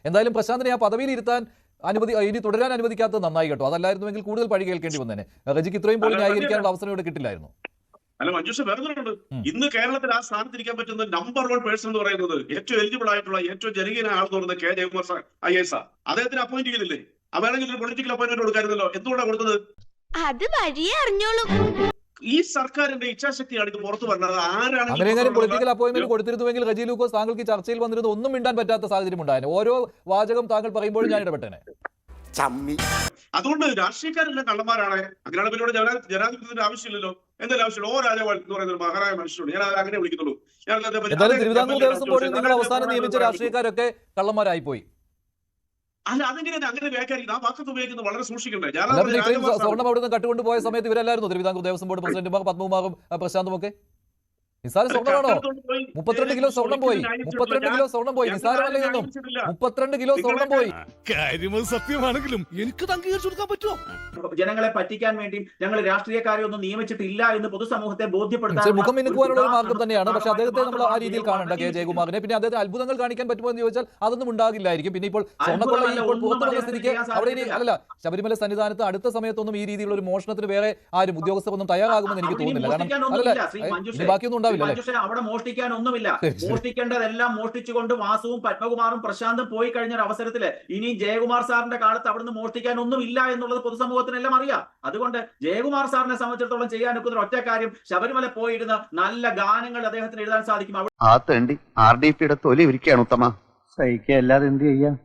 എന്തായാലും പ്രശാന്തിനെ ആ പദവിയിൽ ഇരുത്താൻ ഇനി തുടരാൻ അനുവദിക്കാത്തത് നന്നായി കേട്ടോ. അതല്ലായിരുന്നുവെങ്കിൽ കൂടുതൽ പഴി കേൾക്കേണ്ടി വന്നേനെ. റജിക്ക് ഇത്രയും പോലും ന്യായീകരിക്കാനുള്ള അവസരം ഇവിടെ കിട്ടില്ലായിരുന്നു. അല്ല മഞ്ജുഷ, വേറൊന്നുണ്ട്. ഇന്ന് കേരളത്തിൽ ആ സ്ഥാനത്തിരിക്കാൻ പറ്റുന്ന നമ്പർ 1 പേഴ്സൺ എന്ന് പറയുന്നത് ഏറ്റവും എലിജിബിൾ ആയിട്ടുള്ള ഏറ്റവും ജനകീയ ആൾ എന്ന് പറയുന്നത് കെ ജയകുമാർ IAS. അദ്ദേഹത്തിന് അപ്പോയിന്റ് ചെയ്തില്ലേ? വേണമെങ്കിൽ ഒരു പൊളിറ്റിക്കൽ അപ്പോയിന്റ്മെന്റ് കൊടുക്കായിരുന്നല്ലോ. എന്തുകൊണ്ടാണ് കൊടുത്തത്? അത് വഴിയേ അറിഞ്ഞോളൂ. ഈ സർക്കാരിന്റെ ഇച്ഛാശക്തിയാണ് ഇത് പുറത്തു വരുന്നത്. ആരാണ് അങ്ങനെ പൊളിറ്റിക്കൽ അപ്പോയിന്റ്മെന്റ് കൊടുത്തിരുന്നുവെങ്കിൽ റജി ലൂക്കോസ് താങ്കൾക്ക് ചർച്ചയിൽ വന്നിരുന്നത് ഒന്നും മിണ്ടാൻ പറ്റാത്ത സാഹചര്യം ഉണ്ടായിരുന്നു. ഓരോ വാചകം താങ്കൾ പറയുമ്പോഴും ഞാൻ ഇടപെട്ടേനെ. അതുകൊണ്ട് രാഷ്ട്രീയക്കാരെല്ലാം കള്ളന്മാരാണ്. അങ്ങനെയാണ് പിന്നെ ജനാധിപത്യത്തിന്റെ ആവശ്യമില്ലല്ലോ. എന്തായാലും ആവശ്യമില്ല. രാജാവാൾ എന്ന് പറയുന്ന ഒരു മഹാനായ മനുഷ്യനുണ്ട്. ഞാൻ അങ്ങനെ വിളിക്കുന്നുള്ളൂ. എന്തായാലും തിരുവിതാംകൂർ ദേവസ്വം ബോർഡിൽ നിങ്ങൾ അവസാനം നിയമിച്ച രാഷ്ട്രീയക്കാരൊക്കെ കള്ളന്മാരായി പോയി. അല്ല, അതെങ്ങനെയാണ് അങ്ങനെ വ്യാഖ്യാനിക്കുന്നത്? ആ വാക്കത്ത് ഉപയോഗിക്കുന്നത് വളരെ സൂക്ഷിക്കണ്ടേ? സ്വർണ്ണം അവിടുന്ന് കട്ടുകൊണ്ടുപോയ സമയത്ത് ഇവരല്ലായിരുന്നു തിരുവിതാംകൂർ ദേവസ്വം ബോർഡ് പ്രസിഡന്റുമാർ പത്മകുമാറും പ്രശാന്തും ഒക്കെ? നിസാര സ്വർണ്ണമാണോ? 32 കിലോ സ്വർണം പോയി. 32 കിലോ സ്വർണം പോയി. നിസാരമല്ലെന്നും 32 കിലോ സ്വർണം പോയി. സത്യമാണെങ്കിലും എനിക്ക് അംഗീകരിച്ചു കൊടുക്കാൻ പറ്റുമോ? ജനങ്ങളെ പറ്റിക്കാൻ വേണ്ടി ഞങ്ങൾ രാഷ്ട്രീയക്കാരെ ഒന്നും നിയമിച്ചിട്ടില്ല എന്ന് പൊതുസമൂഹത്തെ ബോധ്യപ്പെടുത്താൻ മുഖം മിനുക്കുവാനുള്ള ഒരു മാർഗം തന്നെയാണ്. പക്ഷെ അദ്ദേഹത്തെ നമ്മൾ ആ രീതിയിൽ കാണണ്ട കെ ജയകുമാറിനെ. പിന്നെ അദ്ദേഹത്തെ അത്ഭുതങ്ങൾ കാണിക്കാൻ പറ്റുമോ എന്ന് ചോദിച്ചാൽ അതൊന്നും ഉണ്ടാകില്ലായിരിക്കും. പിന്നെ ഇപ്പോൾ സ്വർണ്ണക്കൊള്ള ഇപ്പോൾ പുറത്തു വന്ന സ്ഥിതിക്ക് അവിടെ ഇനി അല്ല, ശബരിമല സന്നിധാനത്ത് അടുത്ത സമയത്തൊന്നും ഈ രീതിയിലുള്ള ഒരു മോഷണത്തിന് വേറെ ആരും ഉദ്യോഗസ്ഥരൊന്നും തയ്യാറാകുമെന്ന് എനിക്ക് തോന്നുന്നില്ല. കാരണം അല്ലല്ല, ബാക്കിയൊന്നും ഉണ്ടാവില്ല. അവിടെ മോഷ്ടിക്കാൻ ഒന്നുമില്ല. മോഷ്ടിക്കേണ്ടതെല്ലാം മോഷ്ടിച്ചുകൊണ്ട് വാസുവും പത്മകുമാറും പ്രശാന്തും പോയി കഴിഞ്ഞ ഒരു അവസരത്തില് ഇനി ജയകുമാർ സാറിന്റെ കാലത്ത് അവിടുന്ന് മോഷ്ടിക്കാൻ ഒന്നുമില്ല എന്നുള്ളത് പൊതുസമൂഹത്തിനെല്ലാം അറിയാം. അതുകൊണ്ട് ജയകുമാർ സാറിനെ സംബന്ധിച്ചിടത്തോളം ചെയ്യാൻ ഒക്കുന്ന ഒറ്റ കാര്യം, ശബരിമല പോയിരുന്ന് നല്ല ഗാനങ്ങൾ അദ്ദേഹത്തിന് എഴുതാൻ സാധിക്കും. ആ തേണ്ടി RDPയുടെ തൊലി ഇരിക്കുകയാണ് ഉത്തമ. സഹിക്കുക, അല്ലാതെ എന്ത് ചെയ്യാം?